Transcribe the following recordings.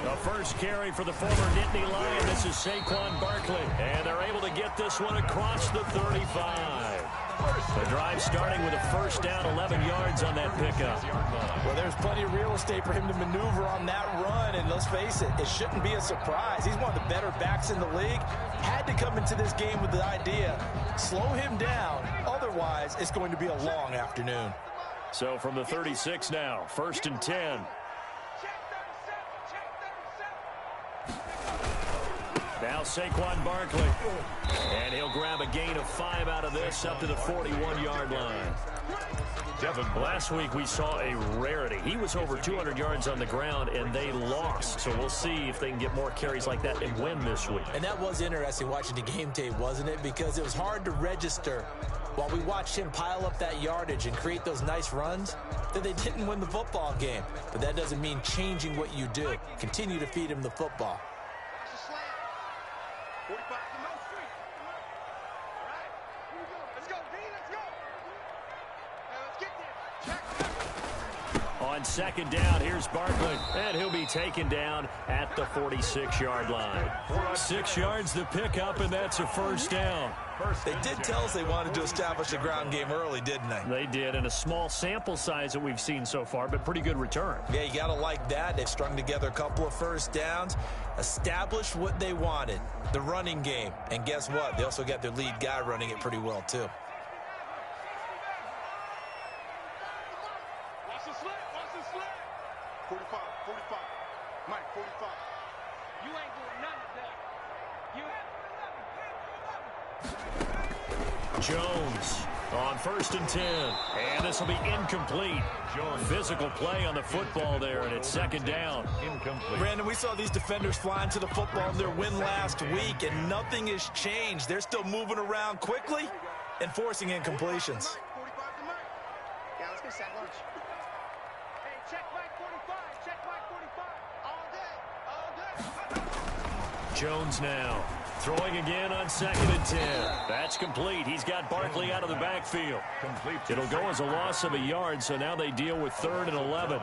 The first carry for the former Nittany Lion. This is Saquon Barkley. And they're able to get this one across the 35. The drive starting with a first down, 11 yards on that pickup. Well, there's plenty of real estate for him to maneuver on that run. And let's face it, it shouldn't be a surprise. He's one of the better backs in the league. Had to come into this game with the idea, slow him down. Otherwise, it's going to be a long afternoon. So from the 36 now, 1st and 10. Now Saquon Barkley. And he'll grab a gain of 5 out of this up to the 41-yard line. Last week we saw a rarity. He was over 200 yards on the ground, and they lost. So we'll see if they can get more carries like that and win this week. And that was interesting watching the game tape, wasn't it? Because it was hard to register while we watched him pile up that yardage and create those nice runs that they didn't win the football game. But that doesn't mean changing what you do. Continue to feed him the football. 45 to no street. All right, here we go. Let's go, D. Let's go. Let's get there. On 2nd down, here's Barkley, and he'll be taken down at the 46-yard line. 6 yards the pickup, and that's a first down. They did tell us they wanted to establish a ground game early, didn't they? They did, and a small sample size that we've seen so far, but pretty good return. Yeah, you got to like that. They've strung together a couple of first downs, established what they wanted, the running game. And guess what? They also got their lead guy running it pretty well, too. Watch the slant. Watch the slant. 45, 45. Mike, 45. You ain't doing nothing today. You ain't. Jones on 1st and 10. And this will be incomplete. Physical play on the football there, and it's 2nd down. Incomplete. Brandon, we saw these defenders flying to the football in their win last week, and nothing has changed. They're still moving around quickly and forcing incompletions. 45 to Mike. Yeah, let's go set lunch. Hey, check Mike 45. Check Mike 45. All day. All day. Jones now. Throwing again on 2nd and 10. That's complete. He's got Barkley out of the backfield. It'll go as a loss of a yard, so now they deal with 3rd and 11.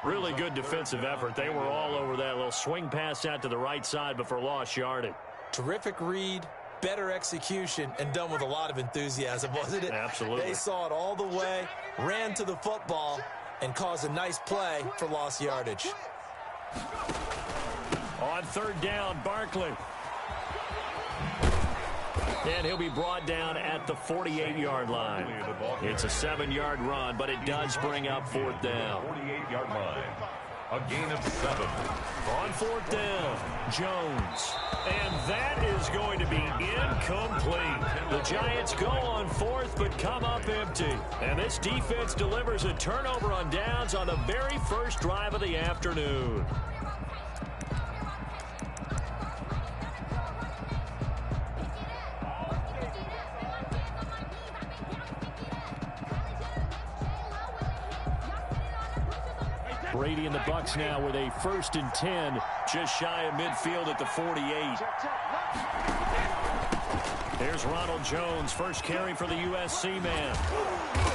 Really good defensive effort. They were all over that little swing pass out to the right side, but for lost yardage. Terrific read, better execution, and done with a lot of enthusiasm, wasn't it? Absolutely. They saw it all the way, ran to the football, and caused a nice play for lost yardage. On 3rd down, Barkley. And he'll be brought down at the 48-yard line. It's a 7-yard run, but it does bring up 4th down. 48-yard line. A gain of 7. On 4th down, Jones. And that is going to be incomplete. The Giants go on 4th, but come up empty. And this defense delivers a turnover on downs on the very first drive of the afternoon. Brady and the Bucs now with a 1st and 10, just shy of midfield at the 48. Here's Ronald Jones, first carry for the USC man.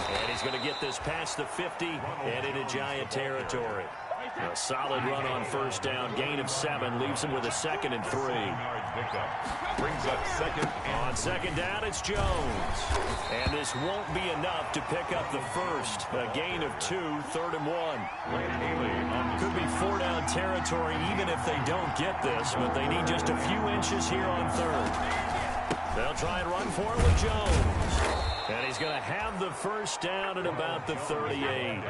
And he's going to get this past the 50 and into Giant territory. A solid run on 1st down, gain of 7, leaves him with a 2nd and 3. Brings up 2nd. On 2nd down, it's Jones. And this won't be enough to pick up the 1st. A gain of 2, 3rd and 1. Could be 4-down territory even if they don't get this, but they need just a few inches here on 3rd. They'll try and run for it with Jones. And he's going to have the 1st down at about the 38.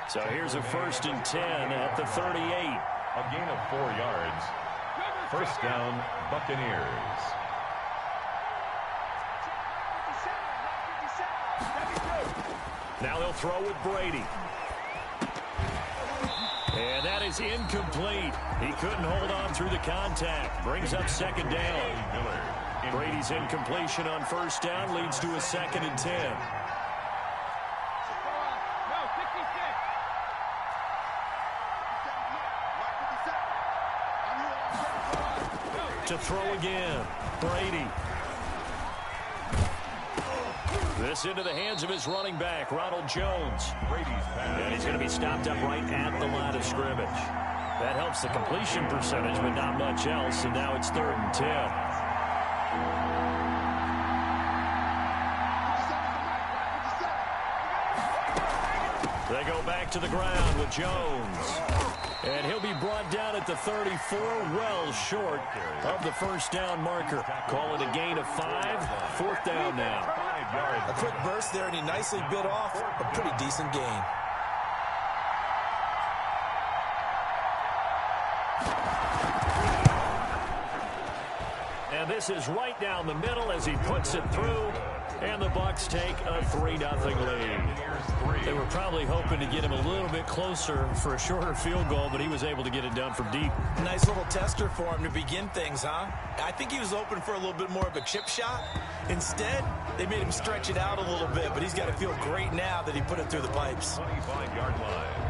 So here's a 1st and 10 at the 38. A gain of 4 yards. 1st down, Buccaneers. Now they'll throw with Brady. And that is incomplete. He couldn't hold on through the contact. Brings up 2nd down. Brady's incompletion on 1st down leads to a 2nd and 10. To throw again, Brady. This into the hands of his running back, Ronald Jones. And he's going to be stopped up right at the line of scrimmage. That helps the completion percentage, but not much else, and now it's 3rd and 10. They go back to the ground with Jones. And he'll be brought down at the 34, well short of the first down marker. Call it a gain of 5, 4th down now. A quick burst there, and he nicely bit off a pretty decent gain. And this is right down the middle as he puts it through. And the Bucs take a 3-0 lead. They were probably hoping to get him a little bit closer for a shorter field goal, but he was able to get it done from deep. Nice little tester for him to begin things, huh? I think he was open for a little bit more of a chip shot. Instead, they made him stretch it out a little bit, but he's got to feel great now that he put it through the pipes. 25-yard line.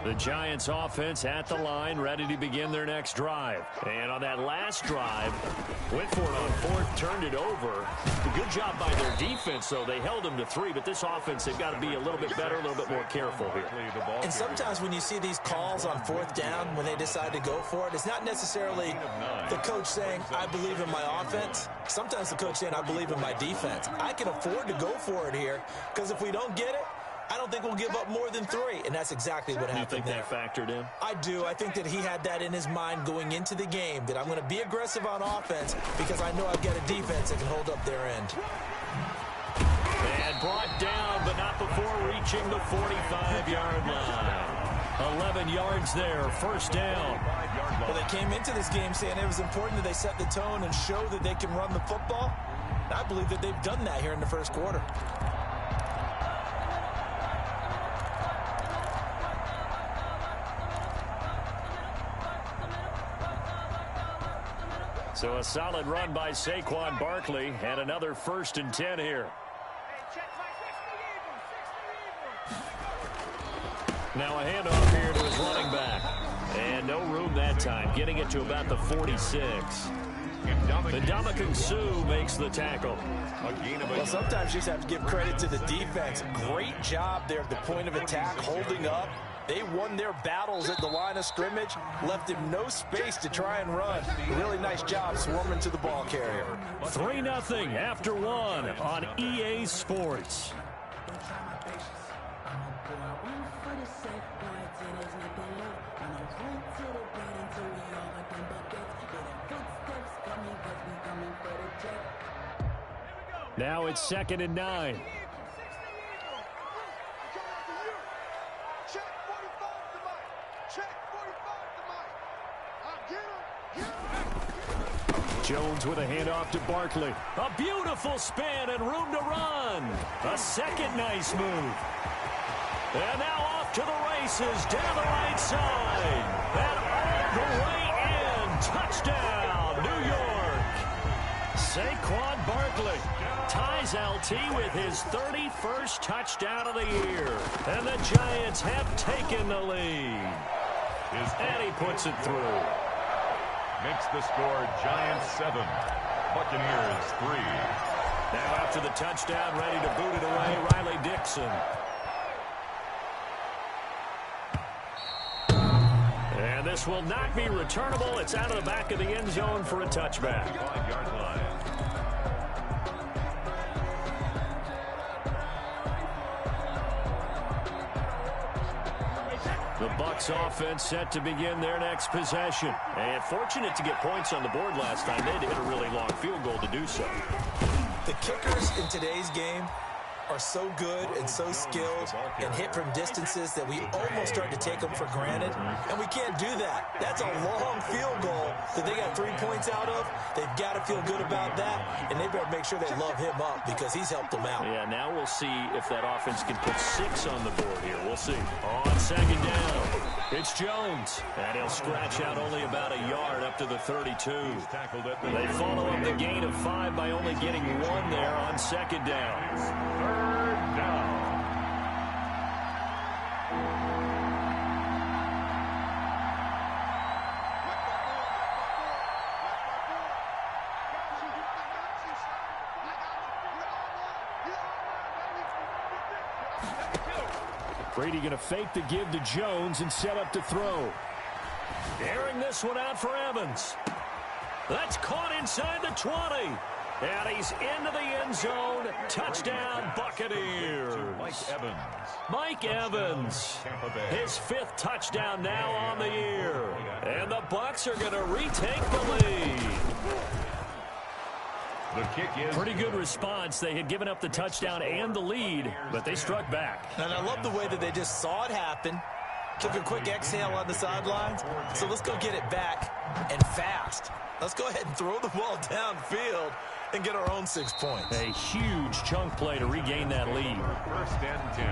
The Giants offense at the line, ready to begin their next drive. And on that last drive, went for it on 4th, turned it over. A good job by their defense, though. They held them to 3, but this offense, they've got to be a little bit better, a little bit more careful here. And sometimes when you see these calls on 4th down, when they decide to go for it, it's not necessarily the coach saying, I believe in my offense. Sometimes the coach saying, I believe in my defense. I can afford to go for it here, because if we don't get it, I don't think we'll give up more than 3, and that's exactly what happened there. You think that factored in? I do. I think that he had that in his mind going into the game, that I'm going to be aggressive on offense because I know I've got a defense that can hold up their end. And brought down, but not before reaching the 45-yard line. 11 yards there, 1st down. Well, they came into this game saying it was important that they set the tone and show that they can run the football. And I believe that they've done that here in the 1st quarter. So a solid run by Saquon Barkley, and another 1st and 10 here. Now a handoff here to his running back. And no room that time, getting it to about the 46. The-MalcolmX's makes the tackle. Well, sometimes you just have to give credit to the defense. Great job there at the point of attack, holding up. They won their battles at the line of scrimmage, left him no space to try and run. Really nice job swarming to the ball carrier. 3-0 after 1 on EA Sports. Now it's 2nd and 9. Jones with a handoff to Barkley. A beautiful spin and room to run. A second nice move. And now off to the races down the right side. And all the way in. Touchdown, New York. Saquon Barkley ties LT with his 31st touchdown of the year. And the Giants have taken the lead. And he puts it through. Makes the score Giants 7, Buccaneers 3. Now after the touchdown, ready to boot it away, Riley Dixon. And this will not be returnable. It's out of the back of the end zone for a touchback. 5-yard line. The Bucs offense set to begin their next possession. And fortunate to get points on the board last time. They had to hit a really long field goal to do so. The kickers in today's game are so good and so skilled and hit from distances that we almost start to take them for granted. And we can't do that. That's a long field goal that they got 3 points out of. They've got to feel good about that, and they better make sure they love him up because he's helped them out. Yeah, now we'll see if that offense can put 6 on the board here. We'll see. On 2nd down, it's Jones. And he'll scratch out only about a yard up to the 32. They follow up the gain of 5 by only getting 1 there on 2nd down. 3rd down. Brady going to fake the give to Jones and set up to throw. Airing this one out for Evans. That's caught inside the 20. And he's into the end zone. Touchdown, Buccaneers. Mike Evans. His 5th touchdown now on the year. And the Bucs are going to retake the lead. The kick is pretty good response. They had given up the touchdown and the lead, but they struck back. And I love the way that they just saw it happen. Took a quick exhale on the sidelines. So let's go get it back and fast. Let's go ahead and throw the ball downfield and get our own 6 points. A huge chunk play to regain that lead. 1st and 10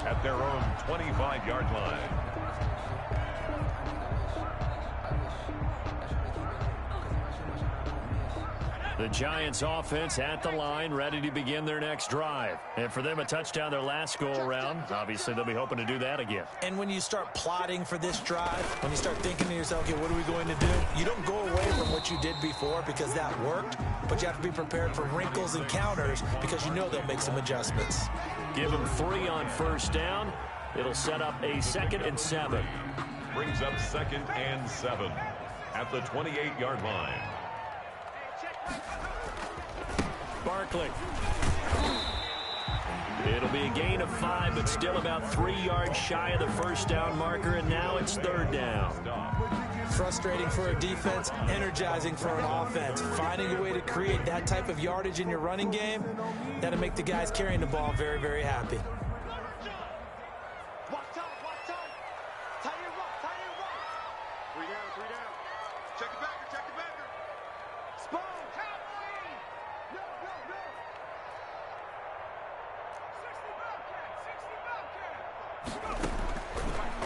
at their own 25-yard line. The Giants offense at the line, ready to begin their next drive. And for them, a touchdown their last go-around. Obviously, they'll be hoping to do that again. And when you start plotting for this drive, when you start thinking to yourself, okay, what are we going to do? You don't go away from what you did before because that worked, but you have to be prepared for wrinkles and counters because you know they'll make some adjustments. Give them 3 on 1st down. It'll set up a 2nd and 7. Brings up 2nd and 7 at the 28-yard line. Barkley. It'll be a gain of 5, but still about 3 yards shy of the 1st down marker, and now it's 3rd down. Frustrating for a defense, energizing for an offense. Finding a way to create that type of yardage in your running game, that'll make the guys carrying the ball very, very happy.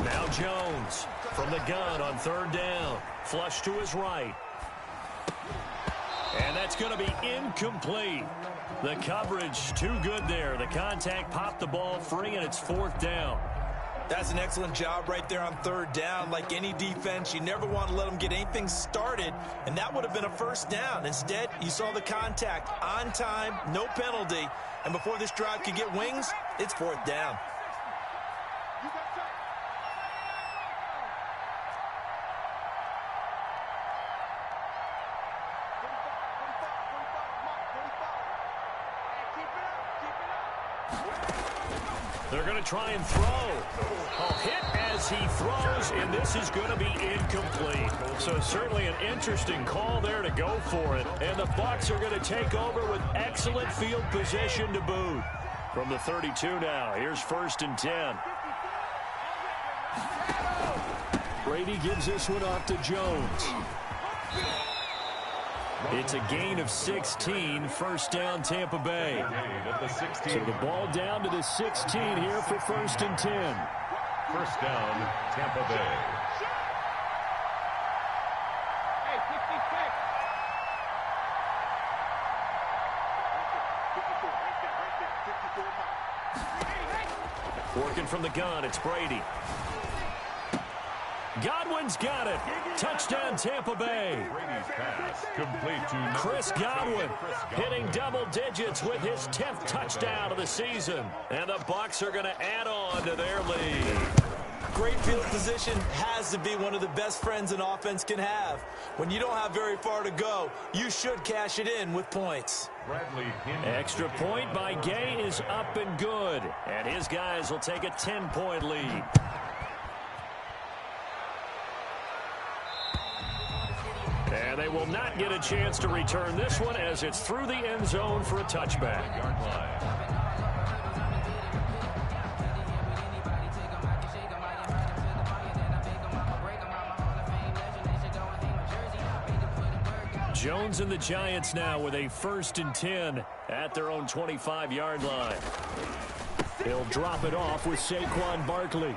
Now Jones from the gun on 3rd down. Flush to his right. And that's going to be incomplete. The coverage too good there. The contact popped the ball free, and it's 4th down. That's an excellent job right there on 3rd down. Like any defense, you never want to let them get anything started, and that would have been a 1st down. Instead, you saw the contact on time, no penalty, and before this drive could get wings, it's 4th down. They're going to try and throw. A hit as he throws, and this is going to be incomplete. So certainly an interesting call there to go for it. And the Bucs are going to take over with excellent field position to boot. From the 32 now, here's 1st and 10. Brady gives this one off to Jones. It's a gain of 16, 1st down Tampa Bay. So the ball down to the 16 here for 1st and 10. 1st down, Tampa Bay. Working from the gun, it's Brady. Godwin's got it. Touchdown, Tampa Bay. Brady's pass complete to Chris Godwin hitting double digits with his 10th touchdown of the season. And the Bucs are going to add on to their lead. Great field position has to be one of the best friends an offense can have. When you don't have very far to go, you should cash it in with points. Extra point by Gay is up and good. And his guys will take a 10-point lead. And they will not get a chance to return this one as it's through the end zone for a touchback. Jones and the Giants now with a 1st and 10 at their own 25-yard line. He'll drop it off with Saquon Barkley.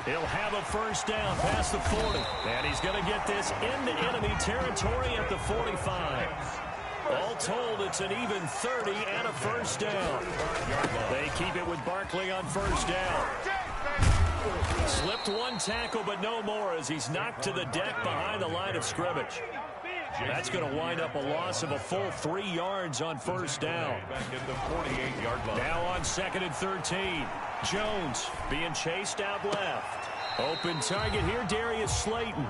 He'll have a 1st down past the 40. And he's going to get this into enemy territory at the 45. All told, it's an even 30 and a 1st down. They keep it with Barkley on 1st down. Slipped one tackle, but no more as he's knocked to the deck behind the line of scrimmage. That's going to wind up a loss of a full 3 yards on first down. Back at the 48-yard line. Now on 2nd and 13. Jones being chased out left. Open target here, Darius Slayton.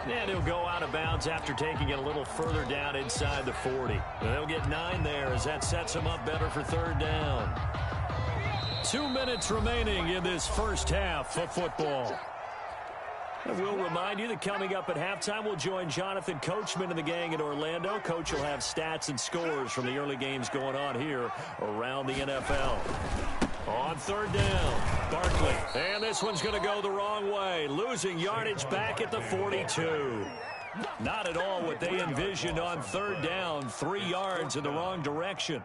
And he'll go out of bounds after taking it a little further down inside the 40. They'll get 9 there as that sets him up better for 3rd down. 2 minutes remaining in this first half of football. And we'll remind you that coming up at halftime, we'll join Jonathan Coachman and the gang in Orlando. Coach will have stats and scores from the early games going on here around the NFL. On 3rd down, Barkley. And this one's going to go the wrong way. Losing yardage back at the 42. Not at all what they envisioned on 3rd down. 3 yards in the wrong direction.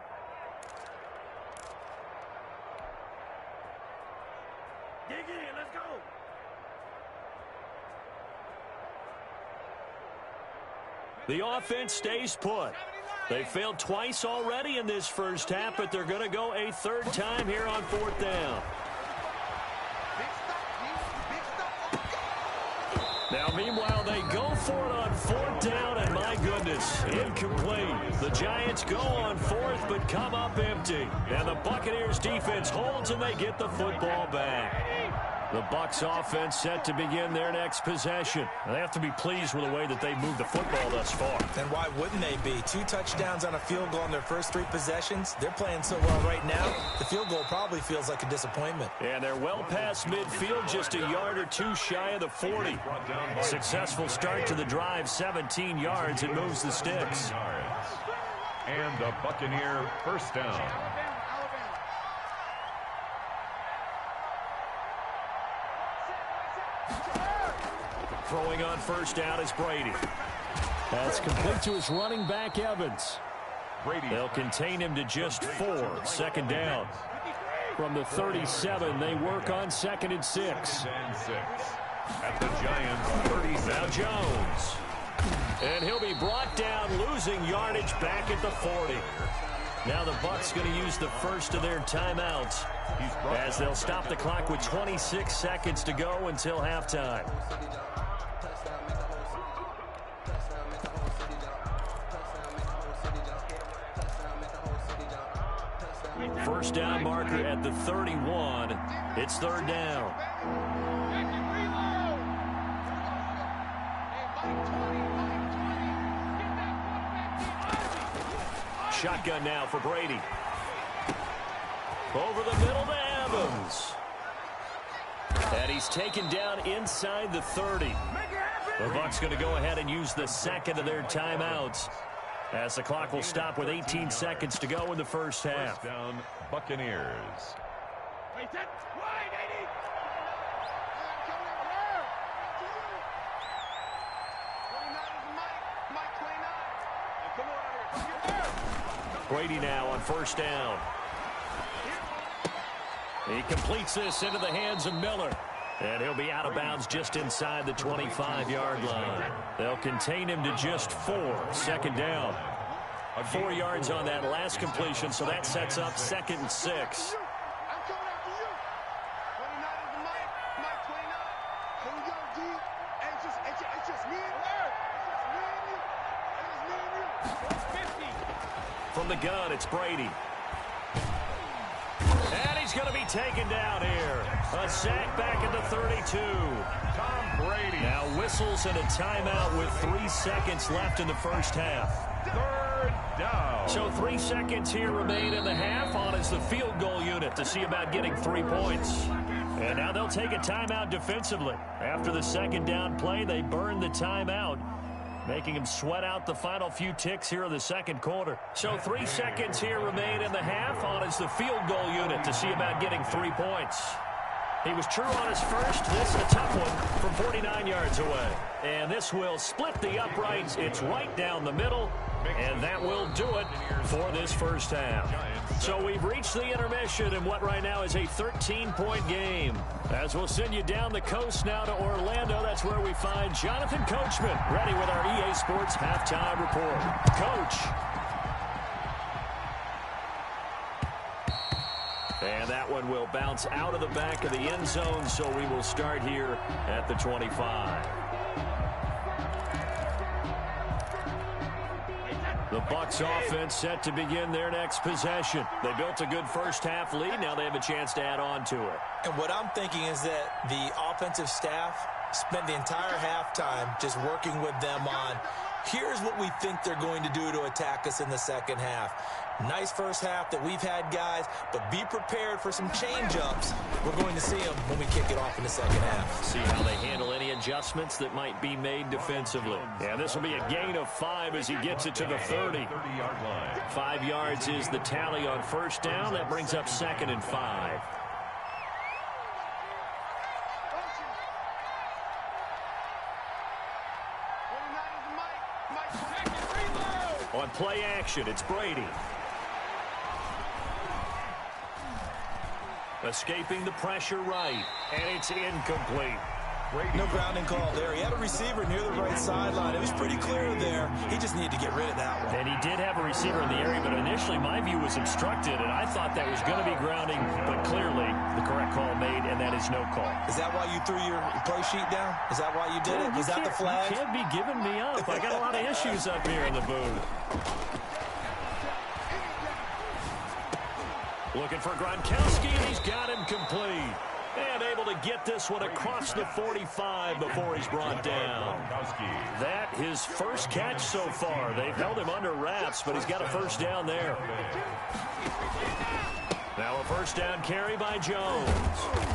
Dig in, let's go. The offense stays put. They failed twice already in this first half, but they're going to go a 3rd time here on 4th down. Now, meanwhile, they go for it on 4th down, and my goodness, incomplete. The Giants go on 4th, but come up empty. And the Buccaneers defense holds, and they get the football back. The Bucs offense set to begin their next possession. They have to be pleased with the way that they moved the football thus far. And why wouldn't they be? 2 touchdowns on a field goal in their first 3 possessions. They're playing so well right now, the field goal probably feels like a disappointment. And they're well past midfield, just a yard or 2 shy of the 40. Successful start to the drive, 17 yards, and moves the sticks. And a Buccaneer first down. Throwing on first down is Brady. That's complete to his running back, Evans. They'll contain him to just 4. 2nd down. From the 37, they work on 2nd and 6. At the Giants' 37. Now Jones. And he'll be brought down, losing yardage back at the 40. Now the Bucs going to use the first of their timeouts as they'll stop the clock with 26 seconds to go until halftime. First down marker at the 31. It's 3rd down. Shotgun now for Brady. Over the middle to Evans. And he's taken down inside the 30. The Bucs going to go ahead and use the 2nd of their timeouts, as the clock will stop with 18 seconds to go in the first half. First down, Buccaneers. Brady now on first down. He completes this into the hands of Miller. And he'll be out of bounds just inside the 25-yard line. They'll contain him to just 4. 2nd down. 4 yards on that last completion, so that sets up 2nd and 6. From the gun, it's Brady. And he's going to be taken down here. A sack back at the 32. Tom Brady. Now whistles and a timeout with 3 seconds left in the first half. 3rd down. So 3 seconds here remain in the half. On is the field goal unit to see about getting 3 points. And now they'll take a timeout defensively. After the 2nd down play, they burn the timeout, making him sweat out the final few ticks here in the 2nd quarter. So 3 seconds here remain in the half. On is the field goal unit to see about getting 3 points. He was true on his first. This a tough one from 49 yards away. And this will split the uprights. It's right down the middle. And that will do it for this first half. So we've reached the intermission in what right now is a 13-point game. As we'll send you down the coast now to Orlando, that's where we find Jonathan Coachman, ready with our EA Sports halftime report. Coach. And that one will bounce out of the back of the end zone, so we will start here at the 25. The Bucs offense set to begin their next possession. They built a good first-half lead. Now they have a chance to add on to it. And what I'm thinking is that the offensive staff spent the entire halftime just working with them on, here's what we think they're going to do to attack us in the second half. Nice first half that we've had, guys, but be prepared for some change-ups. We're going to see them when we kick it off in the second half. See how they handle any adjustments that might be made defensively. Yeah, this will be a gain of 5 as he gets it to the 30. 5 yards is the tally on first down. That brings up 2nd and 5. On play action, it's Brady. Escaping the pressure right, and it's incomplete. No grounding call there. He had a receiver near the right sideline. It was pretty clear there. He just needed to get rid of that one. And he did have a receiver in the area, but initially my view was obstructed, and I thought that was going to be grounding, but clearly the correct call made, and that is no call. Is that why you threw your play sheet down? Is that why you did it? Was that the flag? You can't be giving me up. I got a lot of issues up here in the booth. Looking for Gronkowski, and he's got him complete. And able to get this one across the 45 before he's brought down. That his first catch so far. They've held him under wraps, but he's got a first down there. Now a first down carry by Jones.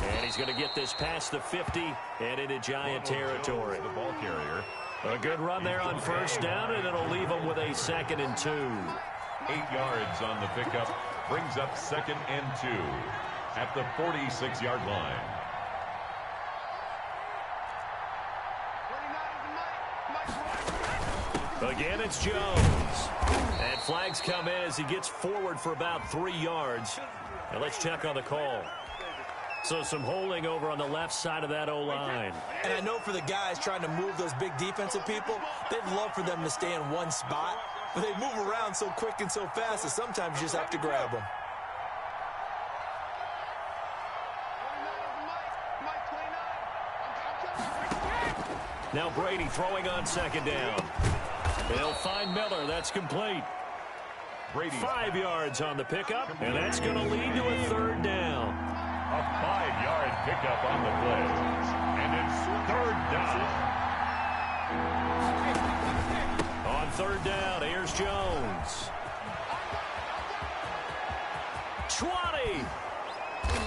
And he's going to get this past the 50 and into Giant territory. The ball carrier. A good run there on first down, and it'll leave him with a 2nd and 2. 8 yards on the pickup. Brings up 2nd and 2 at the 46-yard line. Again, it's Jones. And flags come in as he gets forward for about 3 yards. Now let's check on the call. So some holding over on the left side of that O-line. And I know for the guys trying to move those big defensive people, they'd love for them to stay in one spot. But they move around so quick and so fast that sometimes you just have to grab them. Now Brady throwing on 2nd down. They'll find Miller. That's complete. Brady. 5 yards on the pickup, and that's going to lead to a 3rd down. A 5-yard pickup on the play. And it's 3rd down. On 3rd down, here's Jones. 20.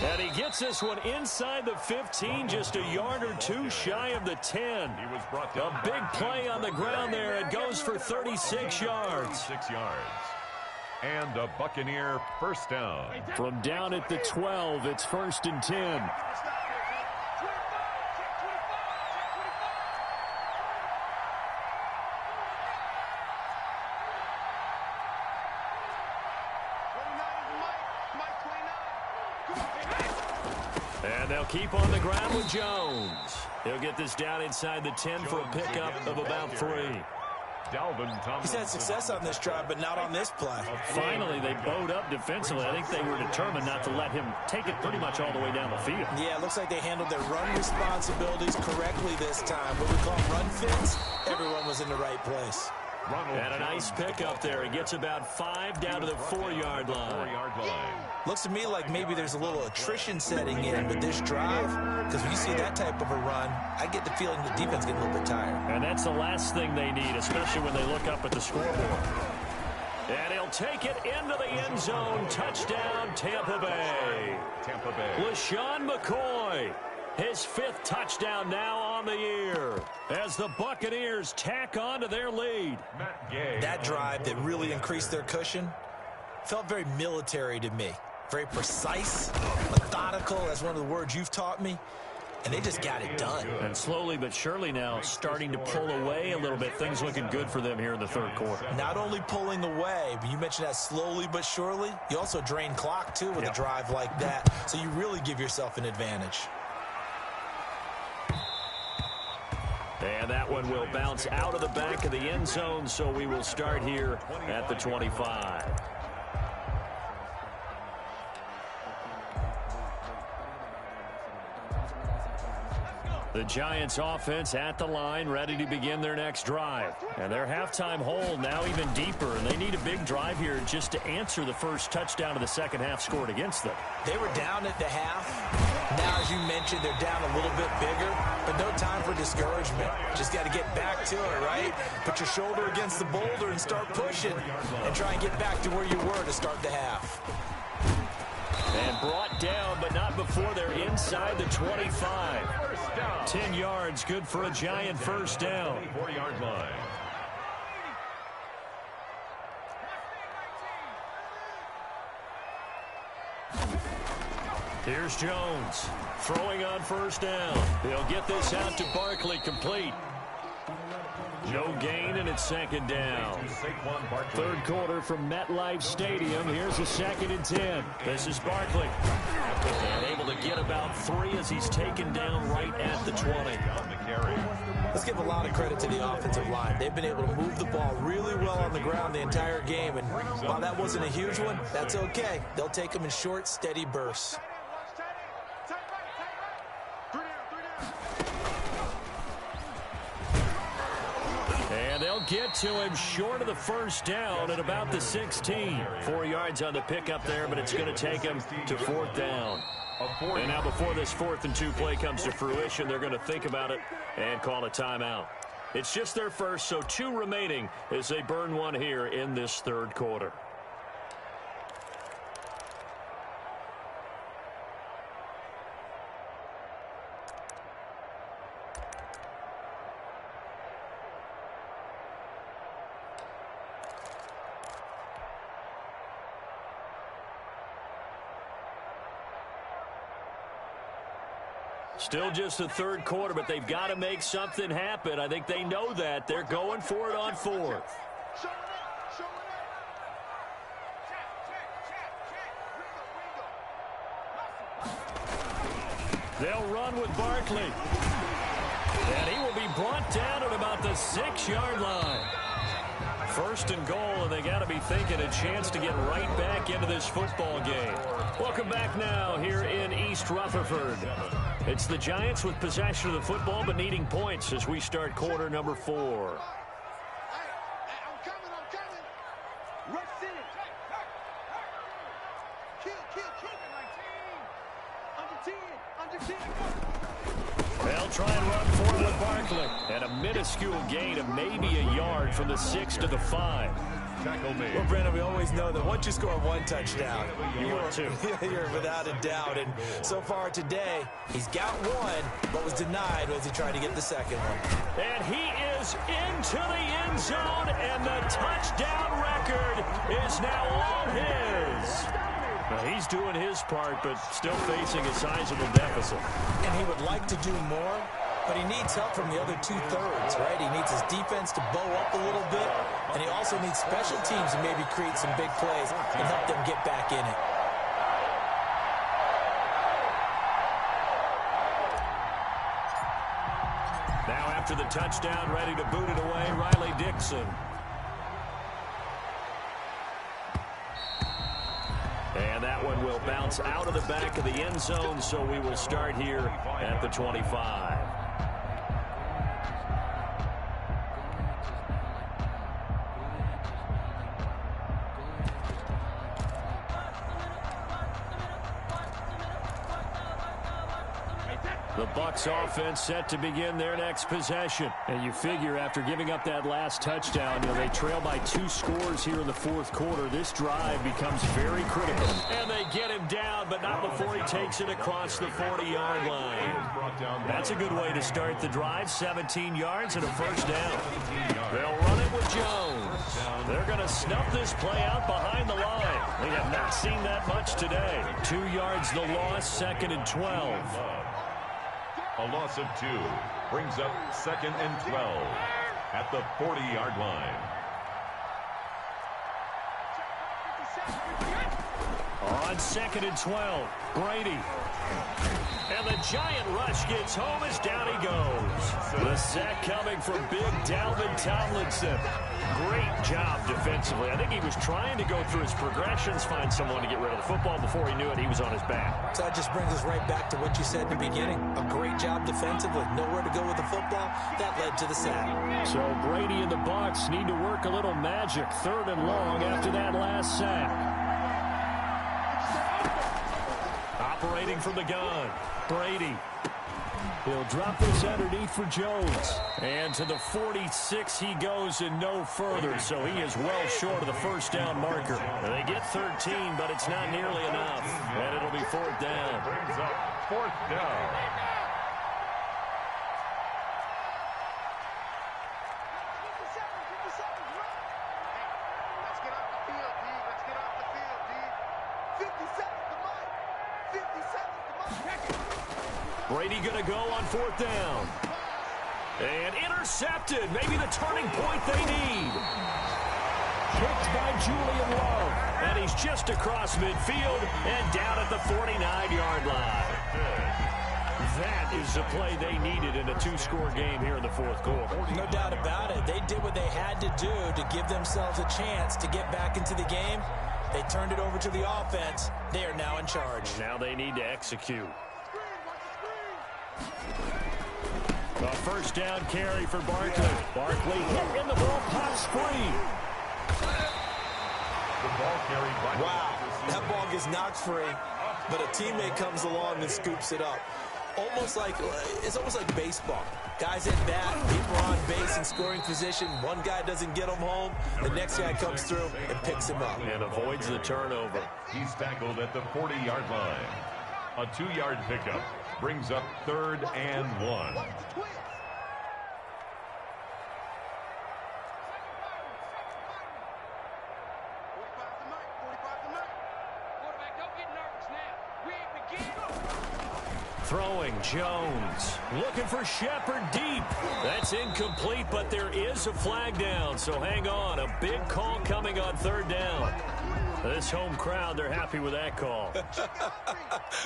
And he gets this one inside the 15, just a yard or 2 shy of the 10. He was brought down. A big play on the ground there. It goes for 36 yards. 36 yards. And a Buccaneer first down. From down at the 12, it's 1st and 10. And they'll keep on the ground with Jones. He'll get this down inside the 10 for a pickup of about 3. He's had success on this drive, but not on this play. Finally, they bowed up defensively. I think they were determined not to let him take it pretty much all the way down the field. Yeah, it looks like they handled their run responsibilities correctly this time. What we call run fits, everyone was in the right place. And a nice pickup there. He gets about 5 down to the 4-yard line. Looks to me like maybe there's a little attrition setting in with this drive, because when you see that type of a run, I get the feeling the defense getting a little bit tired. And that's the last thing they need, especially when they look up at the scoreboard. And he'll take it into the end zone. Touchdown, Tampa Bay. Tampa Bay. LaShawn McCoy. His 5th touchdown now on the year as the Buccaneers tack on to their lead. That drive that really increased their cushion felt very military to me. Very precise, methodical, that's one of the words you've taught me. And they just got it done. And slowly but surely now starting to pull away a little bit. Things looking good for them here in the 3rd quarter. Not only pulling away, but you mentioned that slowly but surely. You also drain clock, too, with a drive like that. So you really give yourself an advantage. And that one will bounce out of the back of the end zone, so we will start here at the 25. The Giants offense at the line, ready to begin their next drive. And their halftime hole now even deeper, and they need a big drive here just to answer the first touchdown of the second half scored against them. They were down at the half. Now, as you mentioned, they're down a little bit bigger, but no time for discouragement. Just got to get back to it, right? Put your shoulder against the boulder and start pushing and try and get back to where you were to start the half. And brought down, but not before they're inside the 25. 10 yards, good for a Giant first down. 4-yard line. Here's Jones, throwing on first down. He'll get this out to Barkley, complete. No gain, and it's second down. Third quarter from MetLife Stadium. Here's a 2nd and 10. This is Barkley. And able to get about 3 as he's taken down right at the 20. Let's give a lot of credit to the offensive line. They've been able to move the ball really well on the ground the entire game. And while that wasn't a huge one, that's okay. They'll take them in short, steady bursts. And they'll get to him short of the first down at about the 16. 4 yards on the pickup there, but it's going to take him to 4th down. And now before this 4th and 2 play comes to fruition, they're going to think about it and call a timeout. It's just their first, so 2 remaining as they burn one here in this third quarter. Still just the third quarter, but they've got to make something happen. I think they know that. They're going for it on 4th. They'll run with Barkley. And he will be brought down at about the 6-yard line. First and goal, and they got to be thinking a chance to get right back into this football game. Welcome back now here in East Rutherford. It's the Giants with possession of the football, but needing points as we start quarter number 4. They'll try and run forward with Barkley. And a minuscule gain of maybe a yard from the 6 to the 5. Well, Brandon, we always know that once you score 1 touchdown, you're 2. You're without a doubt. And so far today, he's got 1, but was denied as he tried to get the second one. And he is into the end zone, and the touchdown record is now all his. Now, he's doing his part, but still facing a sizable deficit. And he would like to do more, but he needs help from the other 2/3, right? He needs his defense to bow up a little bit, and he also needs special teams to maybe create some big plays and help them get back in it. Now after the touchdown, ready to boot it away, Riley Dixon. And that one will bounce out of the back of the end zone, so we will start here at the 25. The Bucs offense set to begin their next possession. And you figure after giving up that last touchdown, they trail by 2 scores here in the fourth quarter. This drive becomes very critical. And they get him down, but not before he takes it across the 40-yard line. That's a good way to start the drive. 17 yards and a first down. They'll run it with Jones. They're going to snuff this play out behind the line. We have not seen that much today. 2 yards the loss, 2nd and 12. A loss of 2 brings up 2nd and 12 at the 40-yard line. On 2nd and 12, Brady. And the giant rush gets home as down he goes. The sack coming from big Dalvin Tomlinson. Great job defensively. I think he was trying to go through his progressions, find someone to get rid of the football. Before he knew it, he was on his back. So that just brings us right back to what you said in the beginning. A great job defensively. Nowhere to go with the football. That led to the sack. So Brady and the Bucs need to work a little magic. 3rd and long after that last sack. Operating from the gun, Brady. He'll drop this underneath for Jones. And to the 46 he goes and no further. So he is well short of the first down marker. And they get 13, but it's not nearly enough. And it'll be 4th down. Brings up 4th down. Brady going to go on 4th down. And intercepted. Maybe the turning point they need. Kicked by Julian Love. And he's just across midfield and down at the 49-yard line. That is the play they needed in a 2-score game here in the 4th quarter. No doubt about it. They did what they had to do to give themselves a chance to get back into the game. They turned it over to the offense. They are now in charge. Now they need to execute. A first down carry for Barkley. Barkley hit and the ball pops free. The ball carried by wow, that ball gets knocked free, but a teammate comes along and scoops it up. It's almost like baseball. Guys at bat, people are on base in scoring position. One guy doesn't get him home. The next guy comes through and picks him up. And avoids the turnover. He's tackled at the 40-yard line. A 2-yard pickup brings up 3rd and 1. Throwing, Jones. Looking for Shepard deep. That's incomplete, but there is a flag down, so hang on. A big call coming on 3rd down. This home crowd, they're happy with that call.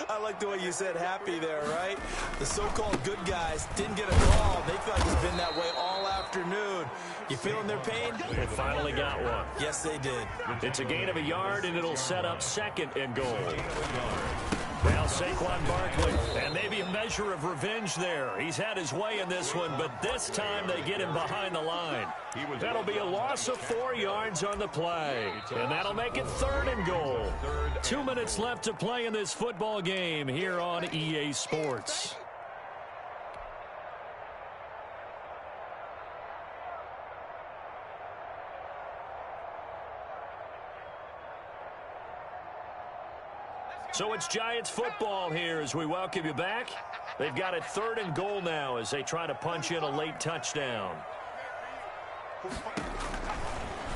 I like the way you said happy there, right? The so-called good guys didn't get a call. They feel like it's been that way all afternoon. You feeling their pain? They finally got one. Yes, they did. It's a gain of a yard, and it'll set up 2nd and goal. Now Saquon Barkley, and maybe a measure of revenge there. He's had his way in this one, but this time they get him behind the line. That'll be a loss of 4 yards on the play, and that'll make it 3rd and goal. 2 minutes left to play in this football game here on EA Sports. So it's Giants football here as we welcome you back. They've got it 3rd and goal now as they try to punch in a late touchdown.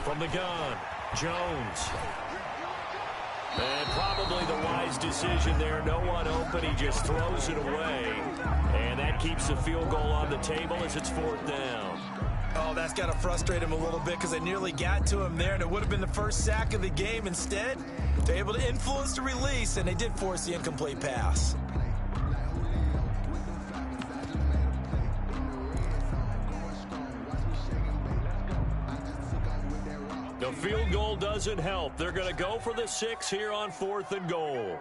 From the gun, Jones. And probably the wise decision there. No one open. He just throws it away. And that keeps the field goal on the table as it's 4th down. Oh, that's got to frustrate him a little bit because they nearly got to him there, and it would have been the first sack of the game. Instead, they're able to influence the release, and they did force the incomplete pass. The field goal doesn't help. They're going to go for the 6 here on 4th and goal.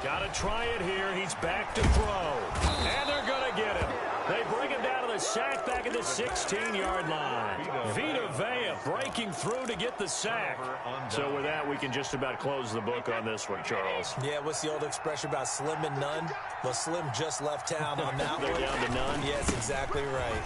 Got to try it here. He's back to throw. And they're going to get him. They bring him down to the sack back at the 16-yard line. Vita Vea breaking through to get the sack. So with that, we can just about close the book on this one, Charles. Yeah, what's the old expression about slim and none? Well, Slim just left town on that one. They're down to none? Yes, exactly right.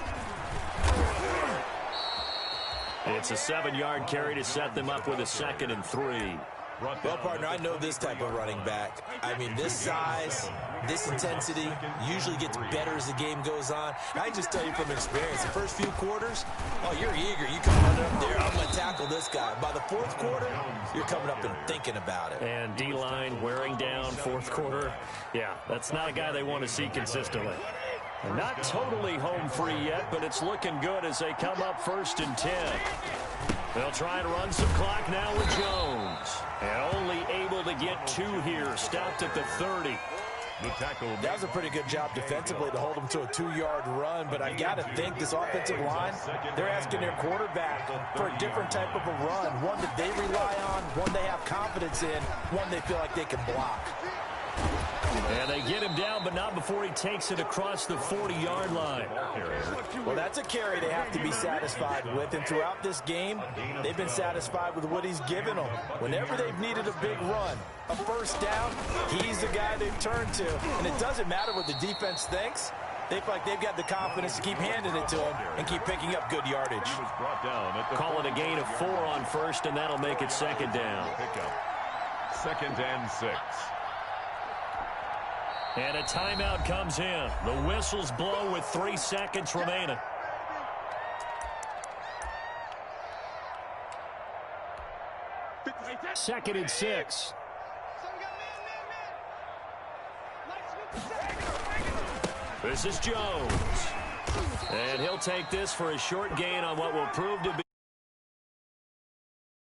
It's a 7-yard carry to set them up with a 2nd and 3. Well, partner, I know this type of running back. I mean, this size, this intensity usually gets better as the game goes on. I just tell you from experience, the first few quarters, oh, you're eager. You come running up there, I'm going to tackle this guy. By the fourth quarter, you're coming up and thinking about it. And D-line wearing down fourth quarter. Yeah, that's not a guy they want to see consistently. Not totally home free yet, but it's looking good as they come up 1st and 10. They'll try and run some clock now with Jones. And only able to get 2 here. Stopped at the 30. The tackle. That was a pretty good job defensively to hold him to a 2-yard run, but I got to think this offensive line, they're asking their quarterback for a different type of a run, one that they rely on, one they have confidence in, one they feel like they can block. And they get him down, but not before he takes it across the 40-yard line. Well, that's a carry they have to be satisfied with, and throughout this game, they've been satisfied with what he's given them. Whenever they've needed a big run, a first down, he's the guy they've turned to. And it doesn't matter what the defense thinks. They feel like they've got the confidence to keep handing it to him and keep picking up good yardage. Call it a gain of 4 on 1st, and that'll make it 2nd down. 2nd and 6. And a timeout comes in. The whistles blow with 3 seconds remaining. Second and 6. This is Jones. And he'll take this for a short gain on what will prove to be